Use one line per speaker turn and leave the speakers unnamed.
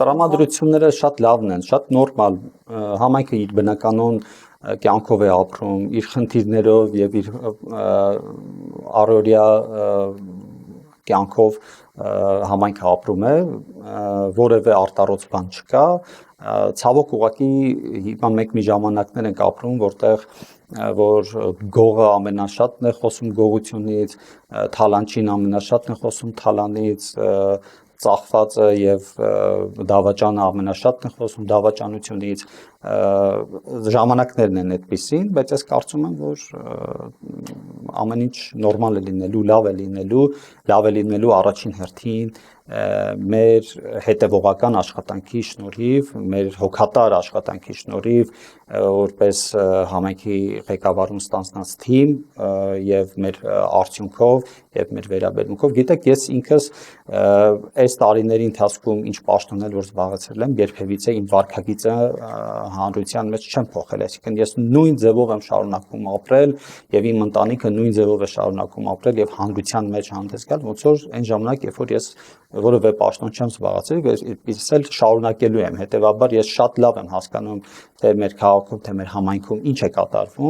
Տրամադրությունները շատ լավն են, շատ նորմալ, համայնքը իր բնականon կյանքով է ապրում, իր խնդիրներով եւ իր առօրյա կյանքով համայնքը ապրում է, որևէ արտառոց բան չկա, ցավոք ուղղակի հիմա մենք մի ժամանակներ ենք ապրում, որտեղ որ գողը ամենաշատն է խոսում գողությունից, թալանչին ամենաշատն է խոսում թալանից, ծախվածը եւ դավաճանը ամենաշատն է խոսում դավաճանությունից, ժամանակներն են այդպիսին, բայց ես կարծում եմ, որ ամեն ինչ նորմալ է լինելու, լավ է լինելու առաջին հերթին մեր հետևողական աշխատանքի շնորհիվ, մեր հոգատար աշխատանքի շնորհիվ, որպես համայնքի ղեկավարում ստանձնած թիմ եւ մեր արդյունքով եւ մեր վերաբերմունքով, գիտեք, ես ինքս այս տարիների ընթացքում ինչ պաշտոններ որ զբաղեցրել եմ, երբևիցե իմ վարքագիծը հանրության մեջ չեմ փոխել, այսինքն ես նույն ձևով եմ շարունակում ապրել եւ իմ ընտանիքը նույն ձևով է շարունակում ապրել եւ հանրության մեջ հանդես գալ, ոնց որ այն ժամանակ, երբ որ ես որևէ պաշտոն չեմ զբաղեցրել, այդպես էլ շարունակելու եմ, հետեւաբար ես շատ լավ եմ հասկանում թե մեր քաղաքում, թե մեր համայնքում ինչ է կատարվում